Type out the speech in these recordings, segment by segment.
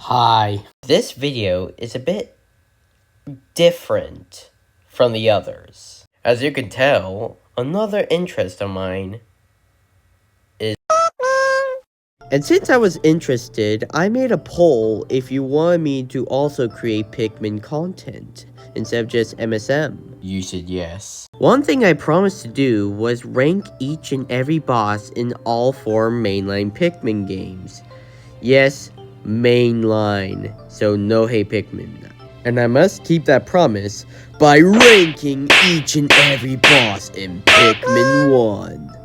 Hi. This video is a bit different from the others. As you can tell, another interest of mine is... And since I was interested, I made a poll if you wanted me to also create Pikmin content instead of just MSM. You said yes. One thing I promised to do was rank each and every boss in all 4 mainline Pikmin games. Yes, mainline, so no Hey Pikmin. And I must keep that promise by ranking each and every boss in Pikmin 1.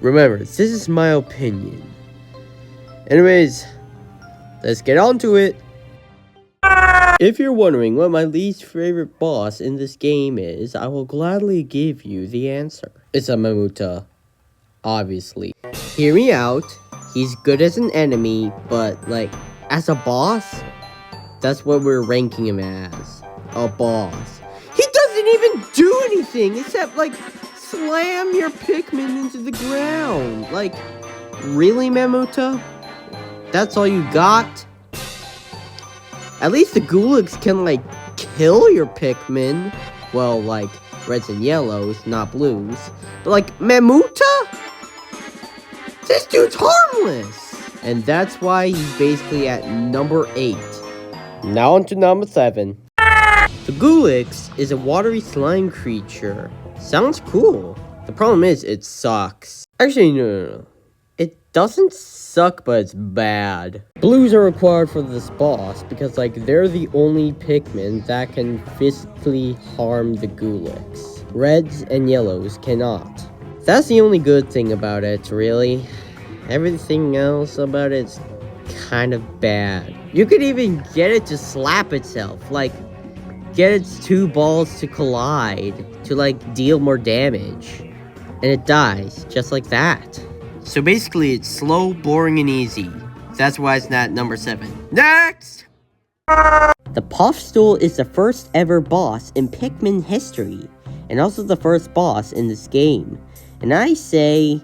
Remember, this is my opinion. Anyways, let's get on to it. If you're wondering what my least favorite boss in this game is, I will gladly give you the answer. It's a Mamuta, obviously. Hear me out. He's good as an enemy, but, like, as a boss, that's what we're ranking him as. A boss. He doesn't even do anything except, like, slam your Pikmin into the ground. Like, really, Mamuta? That's all you got? At least the Foolix can, like, kill your Pikmin. Well, like, reds and yellows, not blues. But, like, Mamuta? This dude's harmless! And that's why he's basically at number 8. Now on to number 7. The Foolix is a watery slime creature. Sounds cool. The problem is, it sucks. Actually, no. It doesn't suck, but it's bad. Blues are required for this boss because, like, they're the only Pikmin that can physically harm the Foolix. Reds and yellows cannot. That's the only good thing about it, really. Everything else about it's kind of bad. You could even get it to slap itself, like, get its 2 balls to collide, to, like, deal more damage. And it dies, just like that. So basically, it's slow, boring, and easy. That's why it's not number 7. Next! The Puffstool is the first ever boss in Pikmin history, and also the first boss in this game. And I say,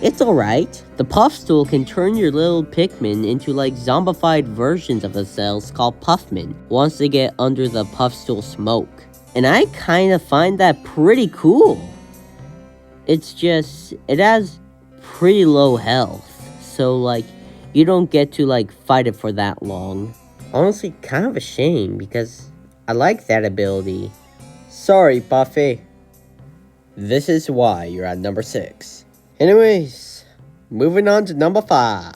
it's alright. The Puffstool can turn your little Pikmin into, like, zombified versions of themselves called Puffmin once they get under the Puffstool smoke. And I kinda find that pretty cool. It's just, it has pretty low health, so, like, you don't get to, like, fight it for that long. Honestly, kind of a shame, because I like that ability. Sorry, Buffy. This is why you're at number 6. Anyways, moving on to number 5.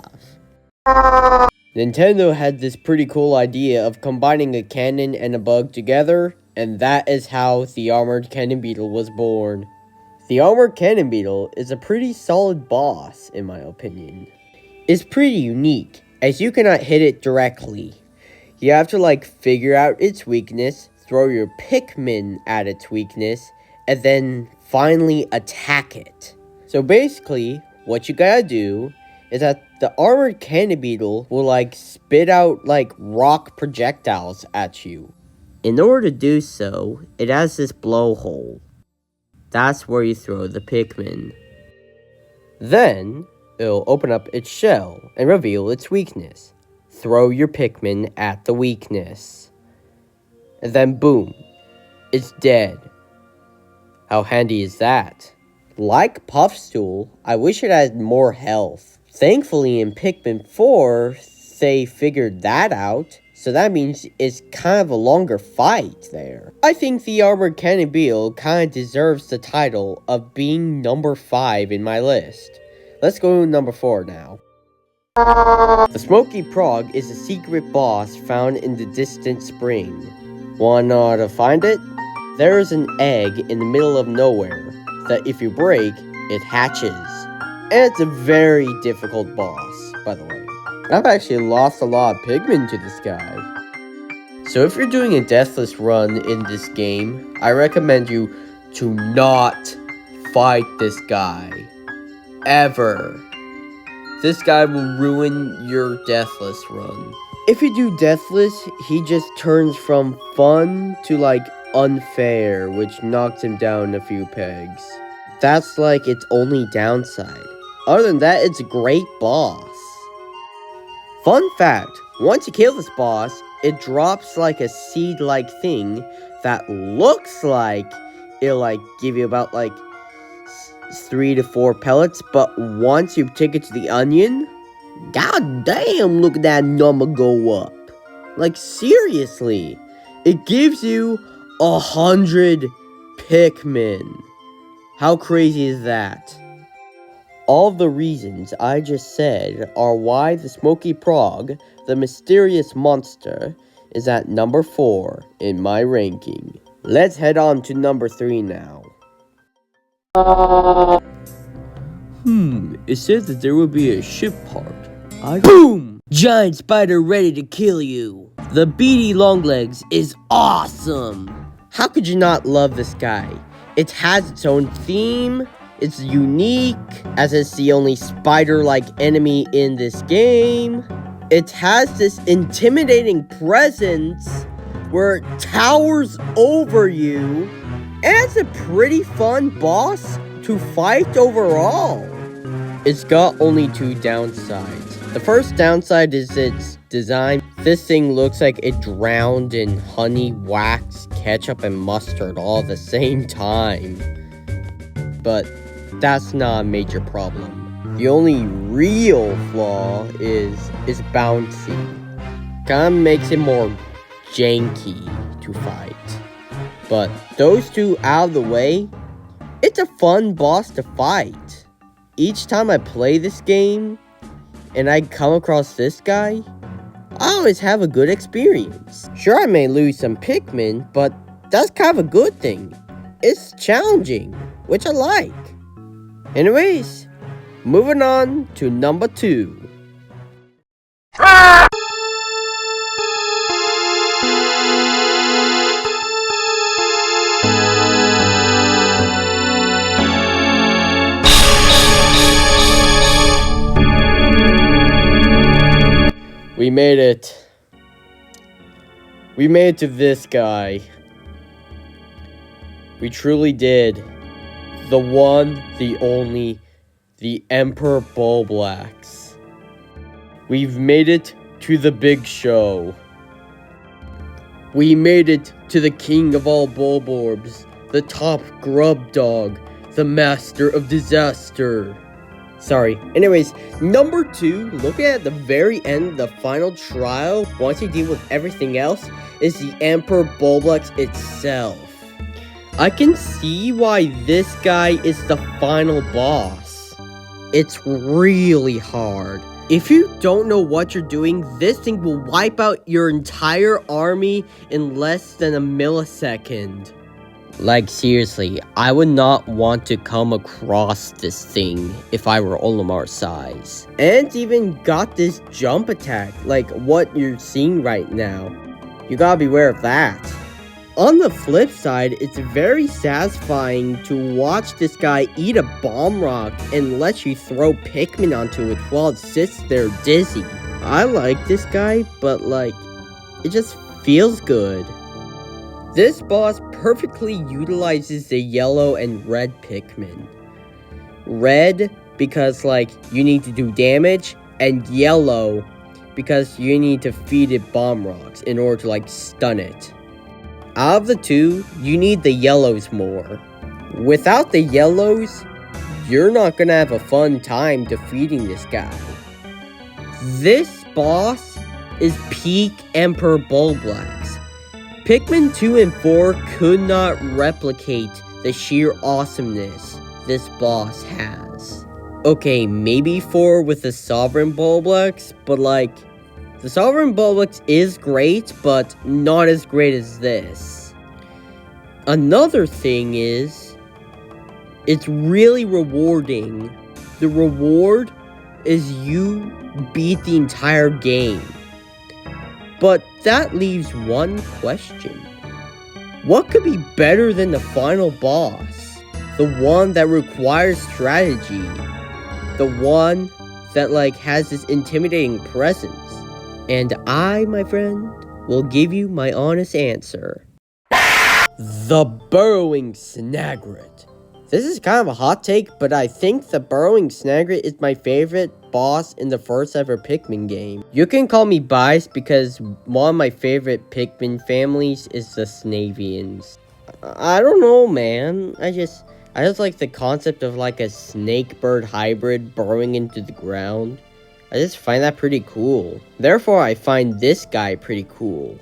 Nintendo had this pretty cool idea of combining a cannon and a bug together, and that is how the Armored Cannon Beetle was born. The Armored Cannon Beetle is a pretty solid boss, in my opinion. It's pretty unique, as you cannot hit it directly. You have to, like, figure out its weakness, throw your Pikmin at its weakness, and then finally attack it. So basically, what you gotta do is that the Armored Cannon Beetle will, like, spit out, like, rock projectiles at you. In order to do so, it has this blowhole. That's where you throw the Pikmin. Then, it'll open up its shell and reveal its weakness. Throw your Pikmin at the weakness. And then boom, it's dead. How handy is that? Like Puffstool, I wish it had more health. Thankfully in Pikmin 4, they figured that out. So that means it's kind of a longer fight there. I think the Armored Cannon Beetle kind of deserves the title of being number 5 in my list. Let's go to number 4 now. The Smoky Prog is a secret boss found in the distant spring. Wanna know how to find it? There is an egg in the middle of nowhere that if you break, it hatches. And it's a very difficult boss, by the way. I've actually lost a lot of Pikmin to this guy. So if you're doing a deathless run in this game, I recommend you to not fight this guy. Ever. This guy will ruin your deathless run. If you do deathless, he just turns from fun to, like, unfair, which knocks him down a few pegs. That's, like, its only downside. Other than that, it's a great boss. Fun fact, Once you kill this boss, it drops like a seed-like thing that looks like it'll like give you about like 3 to 4 pellets, but once you take it to the onion, god damn, look at that number go up. Like seriously, it gives you 100 Pikmin. How crazy is that? All the reasons I just said are why the Smoky Prog, the mysterious monster, is at number 4 in my ranking. Let's head on to number 3 now. It says that there will be a ship part. Boom! Giant spider ready to kill you. The beady longlegs is awesome. How could you not love this guy? It has its own theme. It's unique, as it's the only spider-like enemy in this game. It has this intimidating presence where it towers over you. And it's a pretty fun boss to fight overall. It's got only 2 downsides. The first downside is its design. This thing looks like it drowned in honey, wax, ketchup, and mustard all at the same time. But that's not a major problem. The only real flaw is it's bouncy. Kinda makes it more janky to fight. But those 2 out of the way, it's a fun boss to fight. Each time I play this game, and I come across this guy, I always have a good experience. Sure, I may lose some Pikmin, but that's kind of a good thing. It's challenging, which I like. Anyways, moving on to number 2. We made it. We made it to this guy. We truly did. The one, the only, the Emperor Bulblax. We've made it to the big show. We made it to the king of all Bulborbs, the top grub dog, the master of disaster. Sorry. Anyways, number 2, looking at the very end of the final trial, once you deal with everything else, is the Emperor Bulblax itself. I can see why this guy is the final boss. It's really hard. If you don't know what you're doing, this thing will wipe out your entire army in less than a millisecond. Like seriously, I would not want to come across this thing if I were Olimar's size. And it's even got this jump attack, like what you're seeing right now. You gotta beware of that. On the flip side, it's very satisfying to watch this guy eat a bomb rock and let you throw Pikmin onto it while it sits there dizzy. I like this guy, but like, it just feels good. This boss perfectly utilizes the yellow and red Pikmin. Red, because like, you need to do damage, and yellow, because you need to feed it bomb rocks in order to like, stun it. Out of the 2, you need the yellows more. Without the yellows, you're not gonna have a fun time defeating this guy. This boss is peak Emperor Bulblax. Pikmin 2 and 4 could not replicate the sheer awesomeness this boss has. Okay, maybe 4 with the Sovereign Bulblax, but like, the Sovereign Bulblax is great, but not as great as this. Another thing is, it's really rewarding. The reward is you beat the entire game. But that leaves one question. What could be better than the final boss? The one that requires strategy. The one that like has this intimidating presence. And I, my friend, will give you my honest answer. The Burrowing Snagret. This is kind of a hot take, but I think the Burrowing Snagret is my favorite boss in the first ever Pikmin game. You can call me biased because one of my favorite Pikmin families is the Snavians. I don't know, man. I just like the concept of like a snake bird hybrid burrowing into the ground. I just find that pretty cool. Therefore, I find this guy pretty cool.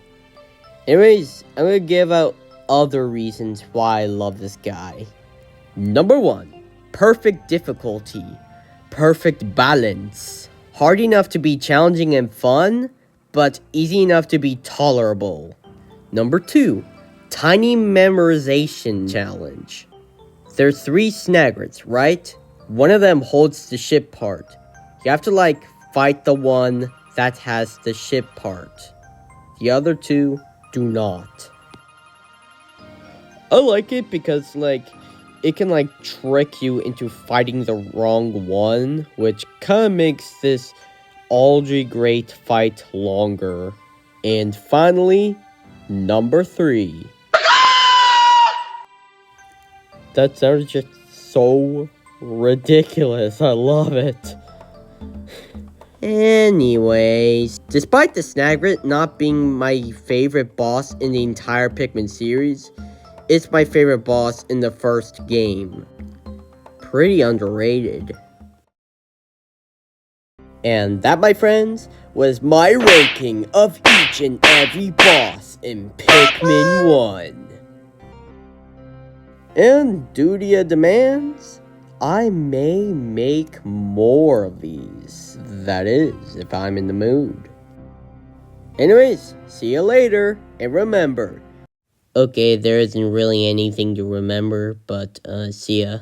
Anyways, I'm gonna give out other reasons why I love this guy. Number 1, perfect difficulty, perfect balance. Hard enough to be challenging and fun, but easy enough to be tolerable. Number 2, tiny memorization challenge. There's 3 Snagrets, right? One of them holds the ship part. You have to like fight the one that has the ship part. The other 2 do not. I like it because like it can like trick you into fighting the wrong one, which kind of makes this algae great fight longer. And finally, number 3. That sounds just so ridiculous. I love it. Anyways, despite the Snagret not being my favorite boss in the entire Pikmin series, it's my favorite boss in the first game. Pretty underrated. And that, my friends, was my ranking of each and every boss in Pikmin 1. And due to your demands, I may make more of these. That is, if I'm in the mood. Anyways, see you later, and remember. Okay, there isn't really anything to remember, but see ya.